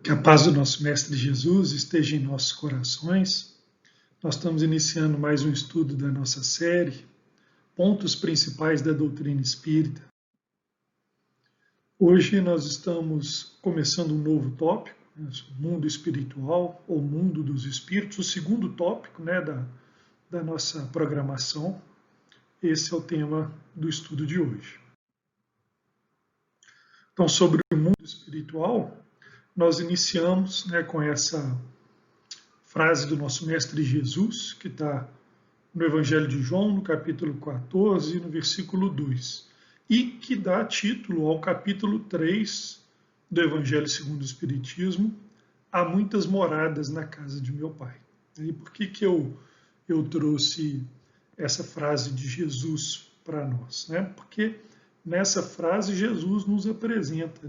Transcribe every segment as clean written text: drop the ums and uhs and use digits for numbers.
Que a paz do nosso Mestre Jesus esteja em nossos corações. Nós estamos iniciando mais um estudo da nossa série, Pontos Principais da Doutrina Espírita. Hoje nós estamos começando um novo tópico, mundo espiritual ou mundo dos espíritos, o segundo tópico da nossa programação. Esse é o tema do estudo de hoje. Então, sobre o mundo espiritual, nós iniciamos com essa frase do nosso Mestre Jesus, que está no Evangelho de João, no capítulo 14, no versículo 2, e que dá título ao capítulo 3 do Evangelho segundo o Espiritismo, Há muitas moradas na casa de meu Pai. E por que eu trouxe essa frase de Jesus para nós? Porque nessa frase Jesus nos apresenta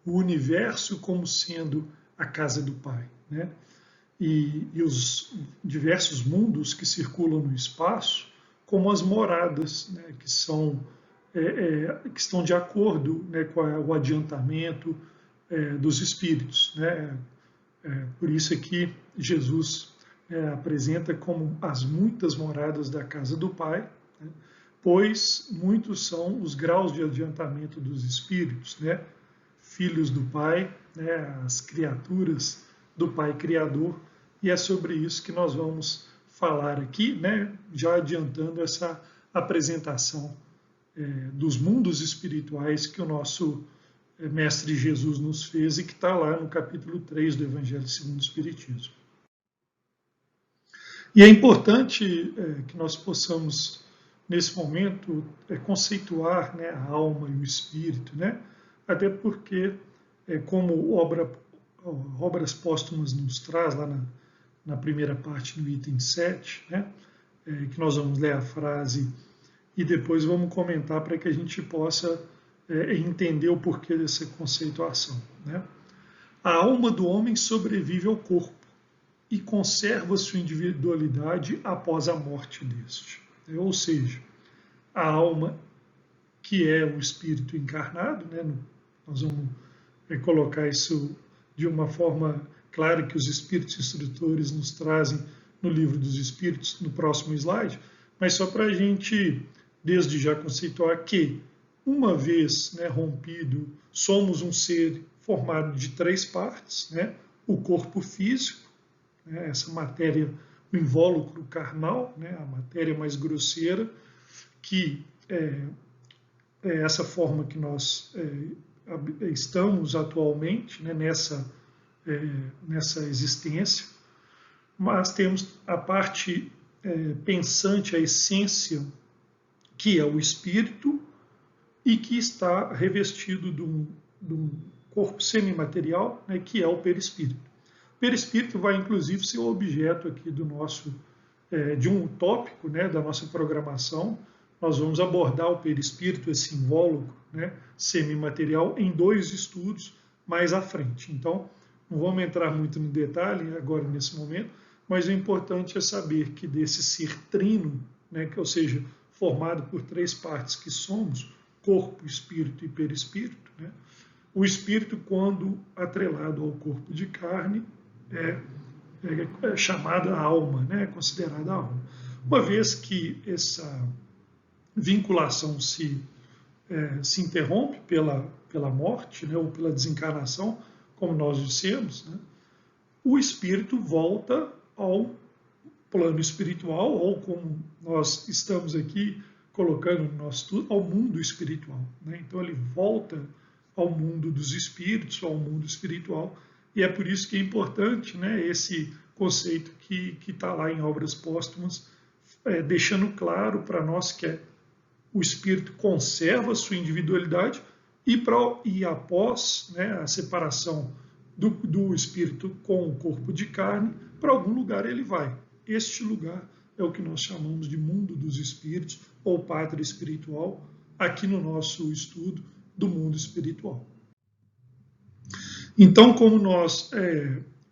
o universo como sendo a casa do Pai, e os diversos mundos que circulam no espaço como as moradas, que estão de acordo com o adiantamento dos espíritos. Por isso aqui Jesus apresenta como as muitas moradas da casa do Pai, pois muitos são os graus de adiantamento dos espíritos, filhos do Pai, as criaturas do Pai Criador, e é sobre isso que nós vamos falar aqui, já adiantando essa apresentação dos mundos espirituais que o nosso Mestre Jesus nos fez e que está lá no capítulo 3 do Evangelho segundo o Espiritismo. E é importante que nós possamos, nesse momento, conceituar a alma e o espírito, até porque, como Obras Póstumas nos traz lá na primeira parte, no item 7, que nós vamos ler a frase e depois vamos comentar para que a gente possa entender o porquê dessa conceituação. A alma do homem sobrevive ao corpo e conserva sua individualidade após a morte deste. Ou seja, a alma, que é o espírito encarnado, nós vamos colocar isso de uma forma clara que os espíritos instrutores nos trazem no Livro dos Espíritos, no próximo slide, mas só para a gente, desde já, conceituar que, uma vez rompido, somos um ser formado de três partes, o corpo físico, essa matéria, o invólucro carnal, a matéria mais grosseira, que é essa forma que nós estamos atualmente, nessa existência, mas temos a parte pensante, a essência, que é o espírito e que está revestido de um corpo semimaterial, que é o perispírito. O perispírito vai, inclusive, ser o objeto aqui de um tópico da nossa programação. Nós vamos abordar o perispírito, esse invólucro semimaterial, em 2 estudos mais à frente. Então, não vamos entrar muito no detalhe agora nesse momento, mas o importante é saber que desse ser trino, ou seja, formado por 3 partes que somos, corpo, espírito e perispírito, o espírito, quando atrelado ao corpo de carne, é chamada alma, é considerada alma. Uma vez que essa vinculação se interrompe pela morte, ou pela desencarnação, como nós dissemos, o espírito volta ao plano espiritual, ou como nós estamos aqui colocando no nosso estudo, ao mundo espiritual. Então ele volta ao mundo dos espíritos, ao mundo espiritual, e é por isso que é importante esse conceito que está lá em Obras Póstumas, deixando claro para nós que o espírito conserva a sua individualidade e após a separação do espírito com o corpo de carne, para algum lugar ele vai. Este lugar é o que nós chamamos de mundo dos espíritos ou pátria espiritual, aqui no nosso estudo do mundo espiritual. Então, como nós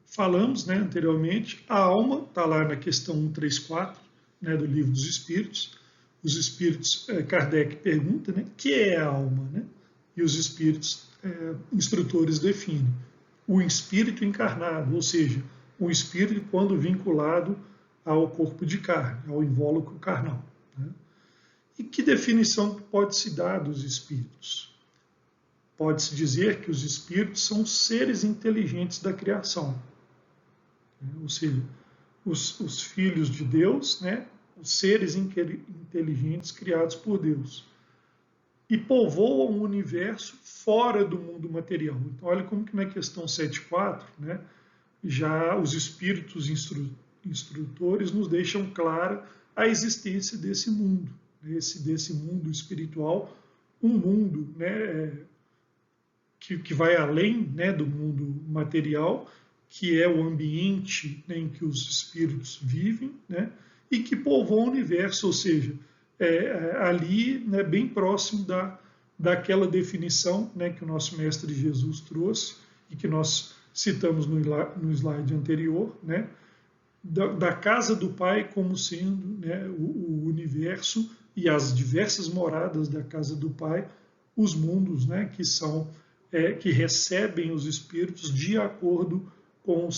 falamos anteriormente, a alma está lá na questão 134 do Livro dos Espíritos. Os espíritos, Kardec pergunta, que é a alma? E os espíritos instrutores definem. o espírito encarnado, ou seja, o espírito quando vinculado ao corpo de carne, ao invólucro carnal. Né? E que definição pode se dar dos espíritos? Pode-se dizer que os espíritos são seres inteligentes da criação, né? Ou seja, os filhos de Deus, né? Os seres inteligentes criados por Deus, e povoam o universo fora do mundo material. Então, olha como que na questão 7.4, né, já os espíritos instrutores nos deixam clara a existência desse mundo, desse mundo espiritual, um mundo, né, que vai além, né, do mundo material, que é o ambiente, né, em que os espíritos vivem, né, e que povoa o universo, ou seja, ali, né, bem próximo daquela definição, né, que o nosso mestre Jesus trouxe e que nós citamos no slide anterior, né, da casa do Pai como sendo, né, o universo e as diversas moradas da casa do Pai, os mundos, né, que são que recebem os espíritos de acordo com o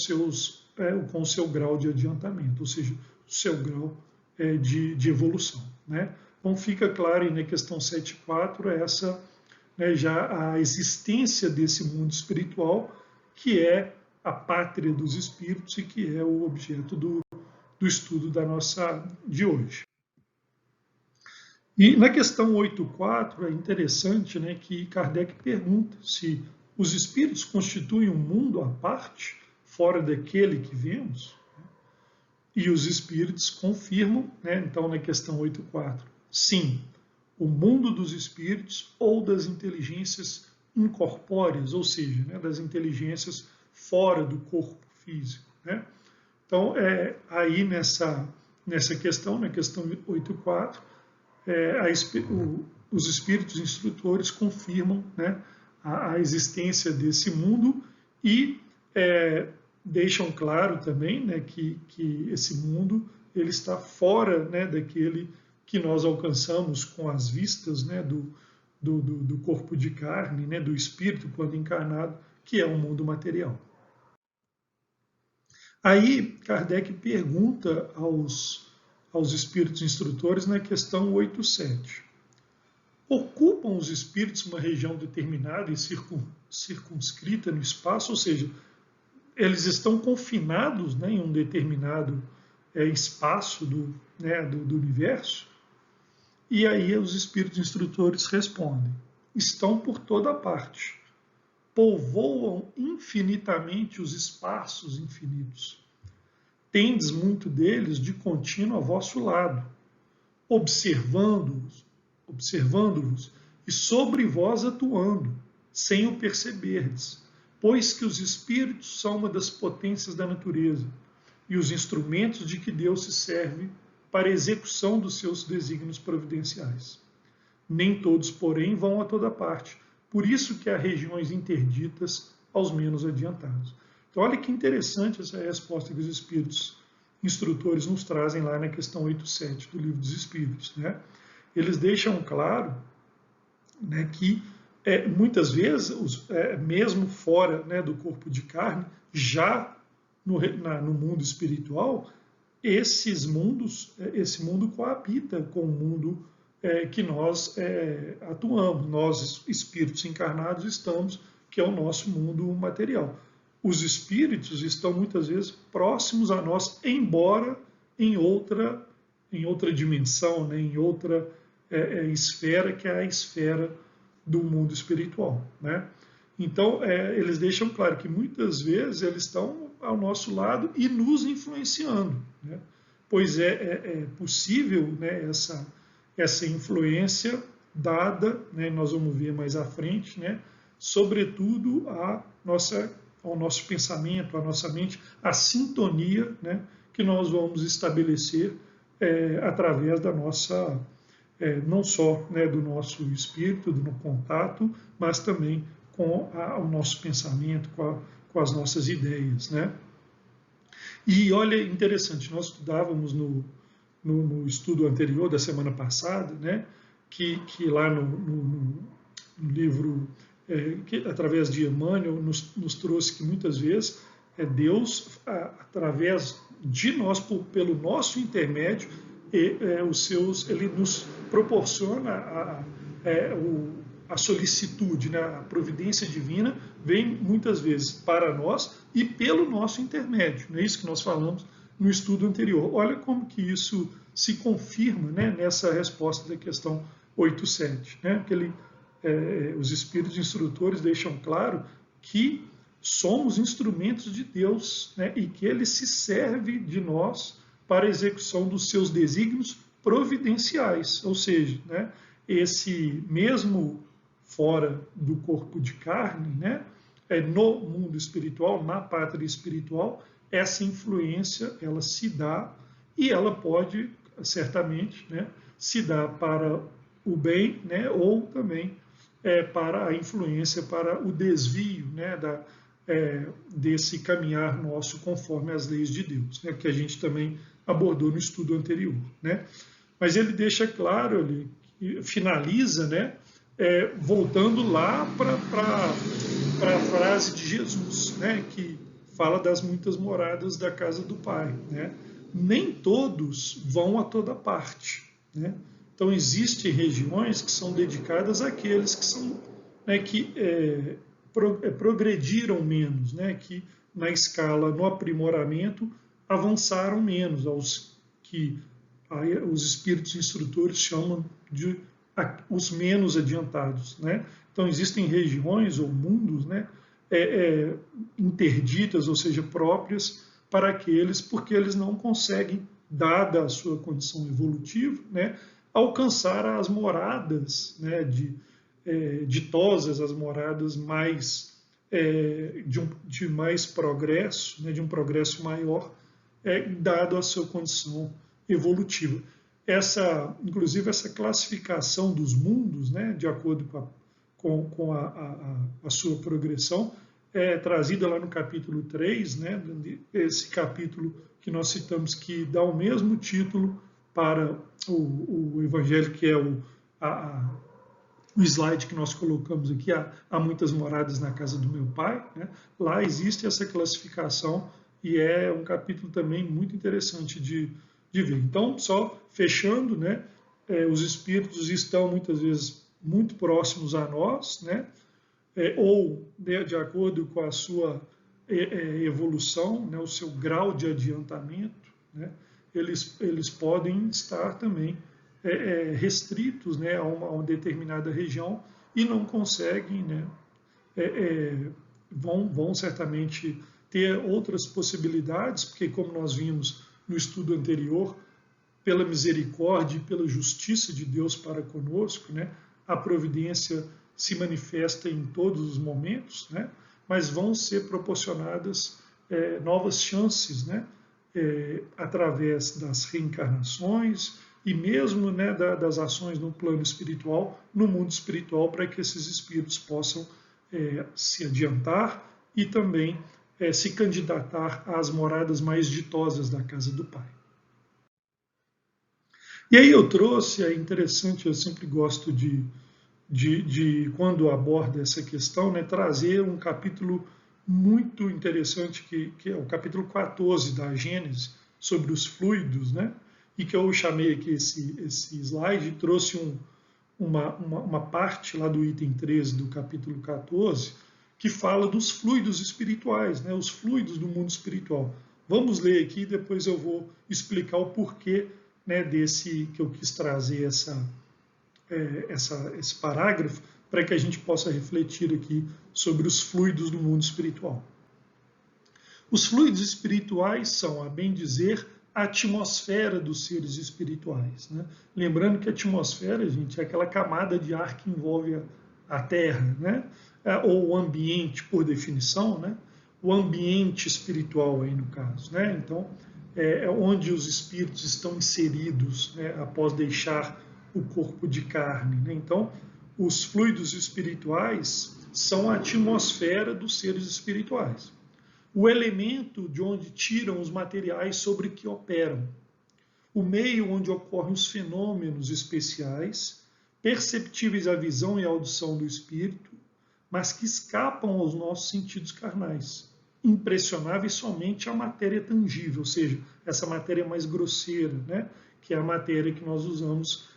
seu grau de adiantamento, ou seja, o seu grau de evolução. Né? Então fica claro aí na questão 7.4 essa, né, já a existência desse mundo espiritual, que é a pátria dos espíritos e que é o objeto do estudo de hoje. E na questão 8.4 é interessante, né, que Kardec pergunta se os espíritos constituem um mundo à parte, fora daquele que vemos. E os espíritos confirmam, né, então na questão 8.4, sim, o mundo dos espíritos ou das inteligências incorpóreas, ou seja, né, das inteligências fora do corpo físico. Né? Então, aí nessa questão, na questão 8.4, os espíritos instrutores confirmam, né, a existência desse mundo e deixam claro também, né, que esse mundo ele está fora, né, daquele que nós alcançamos com as vistas, né, do corpo de carne, né, do espírito quando encarnado, que é o mundo material. Aí Kardec pergunta aos espíritos instrutores na questão 8.7. Ocupam os espíritos uma região determinada e circunscrita no espaço, ou seja, eles estão confinados, né, em um determinado espaço do universo? E aí os espíritos instrutores respondem: estão por toda parte, povoam infinitamente os espaços infinitos. Tendes muito deles de contínuo a vosso lado, observando-vos e sobre vós atuando, sem o perceberdes, pois que os espíritos são uma das potências da natureza e os instrumentos de que Deus se serve para a execução dos seus desígnios providenciais. Nem todos, porém, vão a toda parte, por isso que há regiões interditas aos menos adiantados. Então, olha que interessante essa resposta que os espíritos instrutores nos trazem lá na questão 8.7 do Livro dos Espíritos. Né? Eles deixam claro, né, que muitas vezes, mesmo fora, né, do corpo de carne, já no mundo espiritual, esse mundo coabita com o mundo que nós atuamos, nós espíritos encarnados estamos, que é o nosso mundo material. Os espíritos estão muitas vezes próximos a nós, embora em outra dimensão, né, em outra esfera, que é a esfera do mundo espiritual. Né? Então, eles deixam claro que muitas vezes eles estão ao nosso lado e nos influenciando, né? Pois é possível, né, essa influência dada, né, nós vamos ver mais à frente, né, sobretudo ao nosso pensamento, à nossa mente, a sintonia, né, que nós vamos estabelecer através da nossa, não só, né, do nosso espírito, do contato, mas também com o nosso pensamento, com as nossas ideias, né? E olha, interessante, nós estudávamos no estudo anterior da semana passada, né, que lá no livro que através de Emmanuel nos trouxe que muitas vezes Deus, através de nós, pelo nosso intermédio, ele nos proporciona a solicitude, né? A providência divina vem muitas vezes para nós e pelo nosso intermédio. Não é isso que nós falamos no estudo anterior. Olha como que isso se confirma, né, nessa resposta da questão 87. Né? Os espíritos instrutores deixam claro que somos instrumentos de Deus, né, e que ele se serve de nós para a execução dos seus desígnios providenciais. Ou seja, né, esse mesmo fora do corpo de carne, né, no mundo espiritual, na pátria espiritual, essa influência ela se dá e ela pode certamente, né, se dar para o bem, né, ou também para a influência, para o desvio, né, desse caminhar nosso conforme as leis de Deus, né, que a gente também abordou no estudo anterior. Né? Mas ele deixa claro, ele finaliza, né, voltando lá para a frase de Jesus, né, que fala das muitas moradas da casa do Pai. Né? Nem todos vão a toda parte. Né? Então, existem regiões que são dedicadas àqueles que são, né, que progrediram menos, né, que na escala, no aprimoramento, avançaram menos, aos que os espíritos instrutores chamam de os menos adiantados. Né? Então, existem regiões ou mundos, né, interditas, ou seja, próprias para aqueles, porque eles não conseguem, dada a sua condição evolutiva, né, alcançar as moradas, né, ditosas, as moradas mais de mais progresso, né, de um progresso maior, dado a sua condição evolutiva. Inclusive, essa classificação dos mundos, né, de acordo com a sua progressão, é trazida lá no capítulo 3, né, esse capítulo que nós citamos, que dá o mesmo título para o Evangelho, que é o slide que nós colocamos aqui, há muitas moradas na casa do meu Pai. Né? Lá existe essa classificação e é um capítulo também muito interessante de ver. Então, só fechando, né, os espíritos estão muitas vezes muito próximos a nós, né, ou de acordo com a sua evolução, né, o seu grau de adiantamento, né, eles podem estar também restritos, né, a uma determinada região e não conseguem, né, vão certamente ter outras possibilidades, porque como nós vimos no estudo anterior, pela misericórdia e pela justiça de Deus para conosco, né, a providência se manifesta em todos os momentos, né, mas vão ser proporcionadas novas chances, né, através das reencarnações e mesmo, né, das ações no plano espiritual, no mundo espiritual, para que esses espíritos possam se adiantar e também se candidatar às moradas mais ditosas da casa do Pai. E aí eu trouxe, é interessante, eu sempre gosto de quando aborda essa questão, né, trazer um capítulo muito interessante, que é o capítulo 14 da Gênesis, sobre os fluidos, né, e que eu chamei aqui esse slide, trouxe uma parte lá do item 13 do capítulo 14, que fala dos fluidos espirituais, né, os fluidos do mundo espiritual. Vamos ler aqui, depois eu vou explicar o porquê, né, que eu quis trazer esse parágrafo, para que a gente possa refletir aqui sobre os fluidos do mundo espiritual. Os fluidos espirituais são, a bem dizer, a atmosfera dos seres espirituais. Né? Lembrando que a atmosfera, gente, é aquela camada de ar que envolve a Terra, né? Ou o ambiente, por definição, né? O ambiente espiritual aí no caso. Né? Então, é onde os espíritos estão inseridos, né, após deixar o corpo de carne. Né? Então, os fluidos espirituais são a atmosfera dos seres espirituais. O elemento de onde tiram os materiais sobre que operam. O meio onde ocorrem os fenômenos especiais, perceptíveis à visão e à audição do espírito, mas que escapam aos nossos sentidos carnais, impressionáveis somente à matéria tangível, ou seja, essa matéria mais grosseira, né? Que é a matéria que nós usamos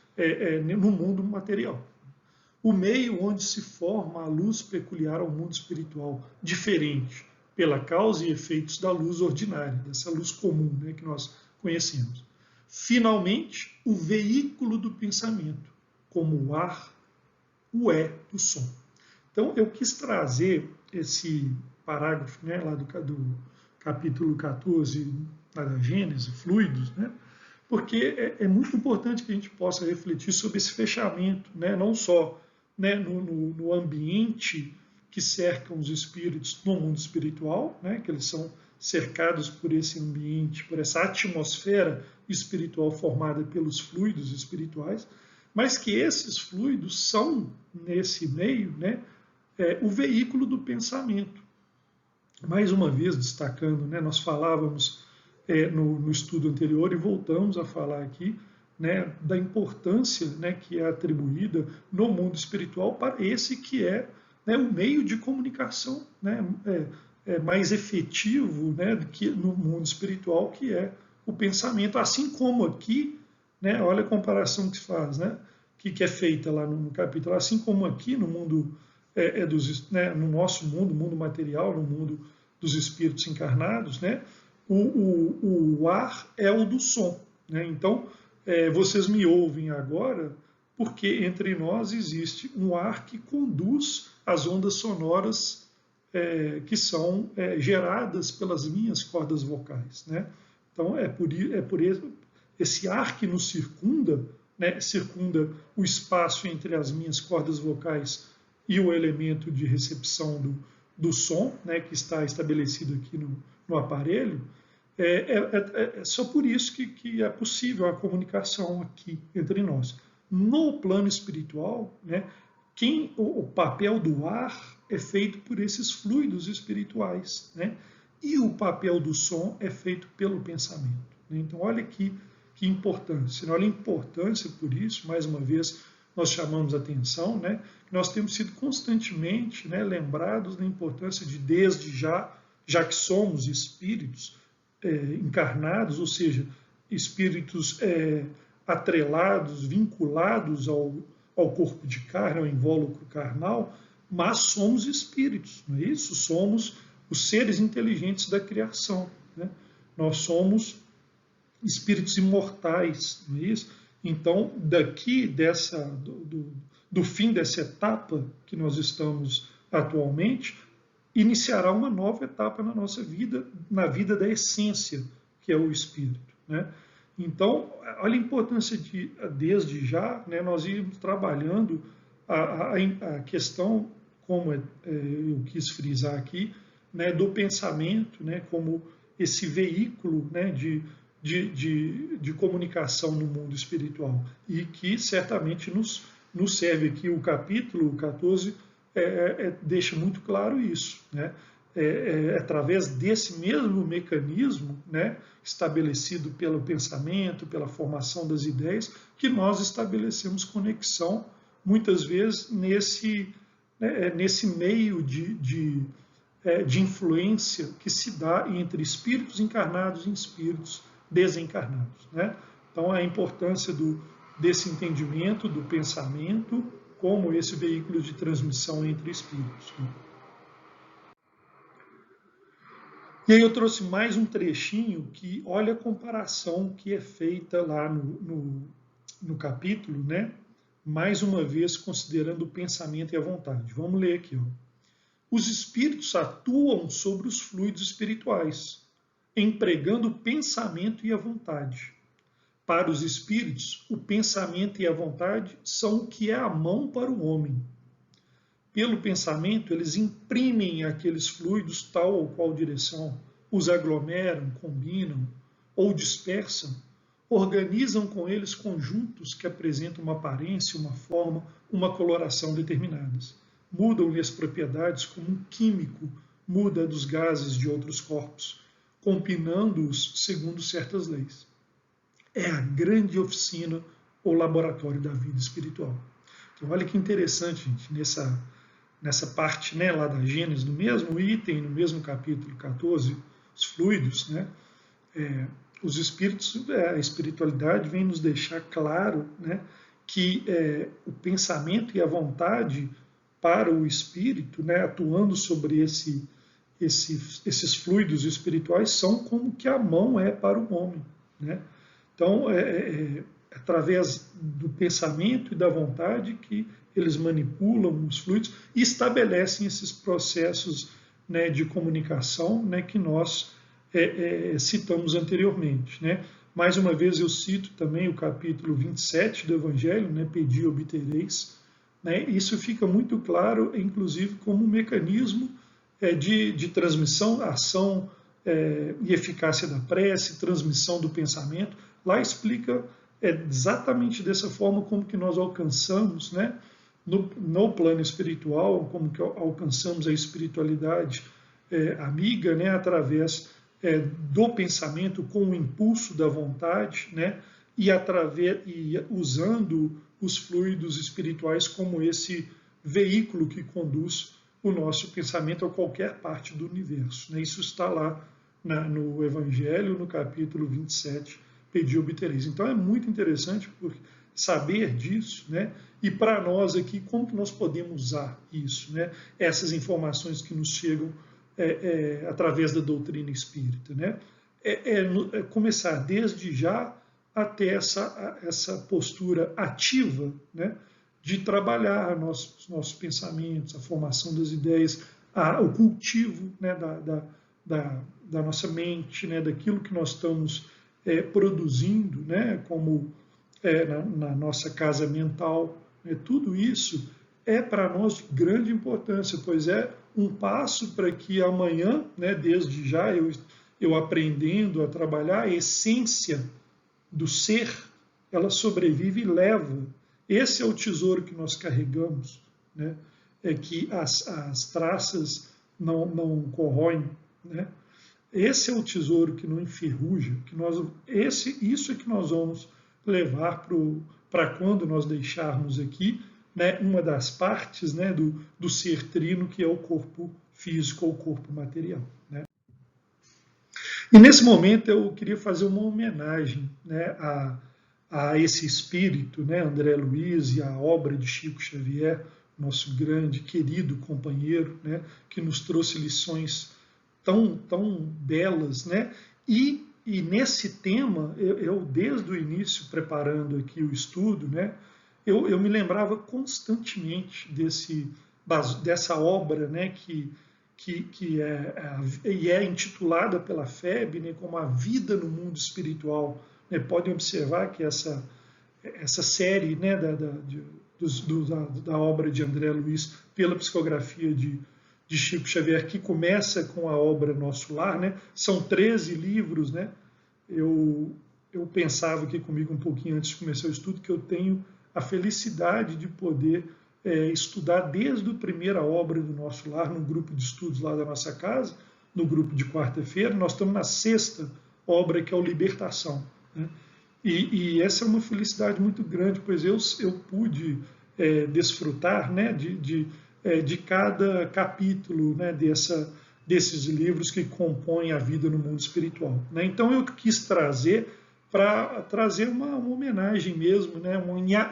no mundo material. O meio onde se forma a luz peculiar ao mundo espiritual, diferente, pela causa e efeitos da luz ordinária, dessa luz comum, né, que nós conhecemos. Finalmente, o veículo do pensamento, como o ar, o do som. Então, eu quis trazer esse parágrafo, né, lá do capítulo 14 da Gênesis, fluidos, né, porque é muito importante que a gente possa refletir sobre esse fechamento, né, não só, né, no ambiente que cercam os espíritos no mundo espiritual, né, que eles são cercados por esse ambiente, por essa atmosfera espiritual formada pelos fluidos espirituais, mas que esses fluidos são, nesse meio, né, o veículo do pensamento. Mais uma vez, destacando, né, nós falávamos no estudo anterior e voltamos a falar aqui, né, da importância, né, que é atribuída no mundo espiritual para esse que é, né, o meio de comunicação, né, mais efetivo, né, que no mundo espiritual, que é o pensamento. Assim como aqui, né, olha a comparação que se faz, né, que é feita lá no capítulo, assim como aqui no mundo no nosso mundo material, no mundo dos espíritos encarnados, né, o ar é o do som. Né? Então, vocês me ouvem agora porque entre nós existe um ar que conduz as ondas sonoras que são geradas pelas minhas cordas vocais. Né? Então, é por esse ar que nos circunda, né, circunda o espaço entre as minhas cordas vocais e o elemento de recepção do som, né, que está estabelecido aqui no aparelho. É só por isso que é possível a comunicação aqui entre nós. No plano espiritual, né, o papel do ar é feito por esses fluidos espirituais, né, e o papel do som é feito pelo pensamento. Né? Então, olha que importância. Olha a importância, por isso, mais uma vez, nós chamamos a atenção, né, que nós temos sido constantemente, né, lembrados da importância de, desde já que somos espíritos encarnados, ou seja, espíritos atrelados, vinculados ao corpo de carne, ao invólucro carnal, mas somos espíritos, não é isso? Somos os seres inteligentes da criação. Né? Nós somos espíritos imortais, não é isso? Então, daqui do fim dessa etapa que nós estamos atualmente, iniciará uma nova etapa na nossa vida, na vida da essência, que é o espírito. Né? Então, olha a importância de, desde já, né, nós irmos trabalhando a questão, como eu quis frisar aqui, né, do pensamento, né, como esse veículo, né, de comunicação no mundo espiritual, e que certamente nos serve aqui o capítulo 14 deixa muito claro isso, né? Através desse mesmo mecanismo, né, estabelecido pelo pensamento, pela formação das ideias, que nós estabelecemos conexão, muitas vezes, nesse meio de influência que se dá entre espíritos encarnados e espíritos desencarnados. Né? Então, a importância desse entendimento, do pensamento, como esse veículo de transmissão entre espíritos. Né? E aí eu trouxe mais um trechinho que olha a comparação que é feita lá no capítulo, né? Mais uma vez considerando o pensamento e a vontade. Vamos ler aqui. Ó. Os espíritos atuam sobre os fluidos espirituais, empregando o pensamento e a vontade. Para os espíritos, o pensamento e a vontade são o que é a mão para o homem. Pelo pensamento, eles imprimem aqueles fluidos tal ou qual direção, os aglomeram, combinam ou dispersam, organizam com eles conjuntos que apresentam uma aparência, uma forma, uma coloração determinadas. Mudam-lhe as propriedades como um químico muda dos gases de outros corpos, combinando-os segundo certas leis. É a grande oficina ou laboratório da vida espiritual. Então, olha que interessante, gente, nessa parte, né, lá da Gênesis, no mesmo item, no mesmo capítulo 14, os fluidos, né, os espíritos, a espiritualidade vem nos deixar claro, né, que o pensamento e a vontade para o espírito, né, atuando sobre esses fluidos espirituais, são como que a mão é para o homem, né? Então, através do pensamento e da vontade que eles manipulam os fluidos e estabelecem esses processos, né, de comunicação, né, que nós citamos anteriormente, né? Mais uma vez eu cito também o capítulo 27 do Evangelho, né, pedi e obtereis, né? Isso fica muito claro, inclusive, como um mecanismo de transmissão, ação e eficácia da prece, transmissão do pensamento. Lá explica exatamente dessa forma como que nós alcançamos, né, no plano espiritual, como que alcançamos a espiritualidade amiga, né, através do pensamento, com o impulso da vontade, né, e usando os fluidos espirituais como esse veículo que conduz o nosso pensamento a qualquer parte do universo, né? Isso está lá no Evangelho, no capítulo 27, pedi e obtereis. Então é muito interessante saber disso, né? E para nós aqui, como que nós podemos usar isso, né? Essas informações que nos chegam através da doutrina espírita, né? Começar desde já até essa postura ativa, né, de trabalhar nossos pensamentos, a formação das ideias, o cultivo, né, da nossa mente, né, daquilo que nós estamos produzindo, né, como na nossa casa mental. Né, tudo isso é para nós de grande importância, pois é um passo para que amanhã, né, desde já, eu aprendendo a trabalhar a essência do ser, ela sobrevive e leva. Esse é o tesouro que nós carregamos, né? É que as traças não corroem, né? Esse é o tesouro que não enferruja, isso é que nós vamos levar para quando nós deixarmos aqui, né, uma das partes, né, do ser trino, que é o corpo físico ou o corpo material, né? E nesse momento eu queria fazer uma homenagem, né, a esse espírito, né, André Luiz, e a obra de Chico Xavier, nosso grande, querido companheiro, né, que nos trouxe lições tão belas, né? E nesse tema, eu desde o início, preparando aqui o estudo, né, eu me lembrava constantemente dessa obra, né, que é intitulada pela FEB, né, como A Vida no Mundo Espiritual. Né? Podem observar que essa série, né, da obra de André Luiz pela psicografia de Chico Xavier, que começa com a obra Nosso Lar, né? São 13 livros. Né? Eu pensava aqui comigo um pouquinho antes de começar o estudo que eu tenho a felicidade de poder estudar desde a primeira obra do Nosso Lar, no grupo de estudos lá da nossa casa, no grupo de quarta-feira. Nós estamos na 6ª obra, que é o Libertação. Né? E essa é uma felicidade muito grande, pois eu pude desfrutar, né, de cada capítulo, né, desses livros que compõem a vida no mundo espiritual. Né? Então eu quis trazer uma homenagem mesmo, né,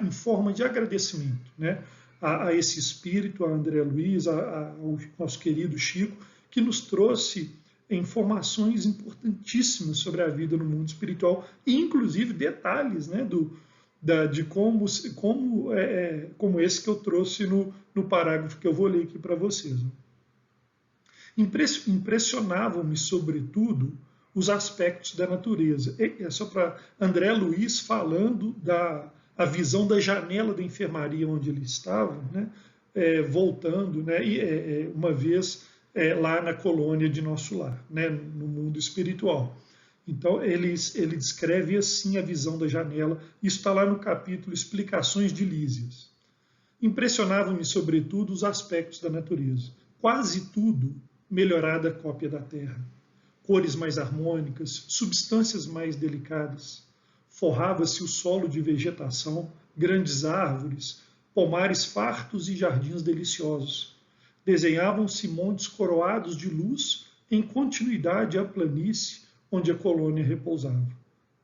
em forma de agradecimento, né, a esse espírito, a André Luiz, ao nosso querido Chico, que nos trouxe informações importantíssimas sobre a vida no mundo espiritual, e inclusive detalhes, né, de como esse que eu trouxe no parágrafo que eu vou ler aqui para vocês. Impressionavam-me, sobretudo, os aspectos da natureza. É só para André Luiz falando a visão da janela da enfermaria onde ele estava, né, voltando, né, uma vez lá na colônia de Nosso Lar, né, no mundo espiritual. Então ele descreve assim a visão da janela. Isso está lá no capítulo Explicações de Lísias. Impressionavam-me, sobretudo, os aspectos da natureza. Quase tudo melhorada cópia da Terra. Cores mais harmônicas, substâncias mais delicadas. Forrava-se o solo de vegetação, grandes árvores, pomares fartos e jardins deliciosos. desenhavam-se montes coroados de luz em continuidade à planície onde a colônia repousava.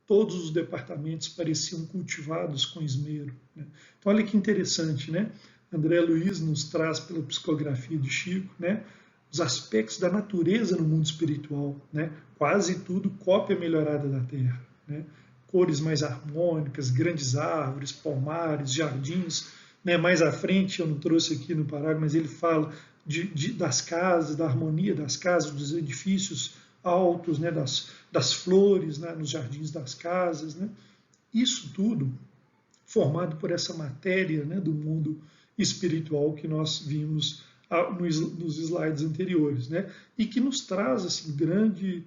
Todos os departamentos pareciam cultivados com esmero. Né? Então, olha que interessante, né? André Luiz nos traz, pela psicografia de Chico, né, os aspectos da natureza no mundo espiritual. Né? Quase tudo cópia melhorada da Terra. Né? Cores mais harmônicas, grandes árvores, palmares, jardins. Né? Mais à frente, eu não trouxe aqui no parágrafo, mas ele fala das casas, da harmonia das casas, dos edifícios altos, né? das flores, né? nos jardins das casas. Né? Isso tudo formado por essa matéria, né? do mundo espiritual que nós vimos nos slides anteriores, né? E que nos traz assim, grande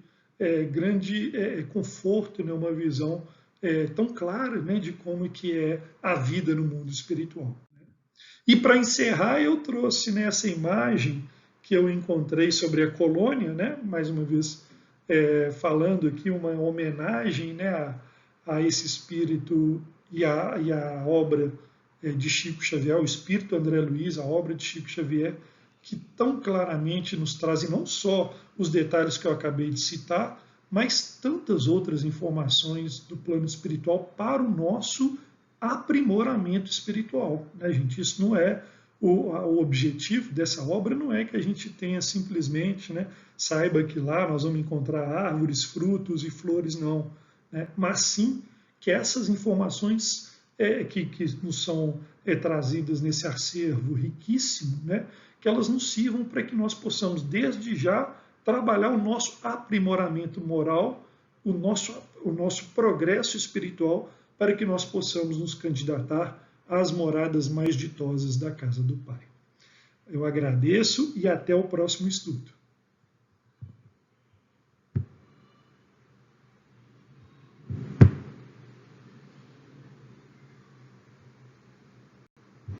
conforto, né? Uma visão tão clara, né? de como que é a vida no mundo espiritual. E para encerrar, eu trouxe, né, essa imagem que eu encontrei sobre a colônia, né? Mais uma vez falando aqui uma homenagem, né? a esse espírito e a obra de Chico Xavier, o espírito André Luiz, a obra de Chico Xavier, que tão claramente nos trazem não só os detalhes que eu acabei de citar, mas tantas outras informações do plano espiritual para o nosso aprimoramento espiritual. Né, gente? Isso não é o objetivo dessa obra, não é que a gente tenha simplesmente, né, saiba que lá nós vamos encontrar árvores, frutos e flores, não. Né, mas sim que essas informações que nos são trazidas nesse acervo riquíssimo, né, que elas nos sirvam para que nós possamos, desde já, trabalhar o nosso aprimoramento moral, o nosso progresso espiritual, para que nós possamos nos candidatar às moradas mais ditosas da casa do Pai. Eu agradeço e até o próximo estudo.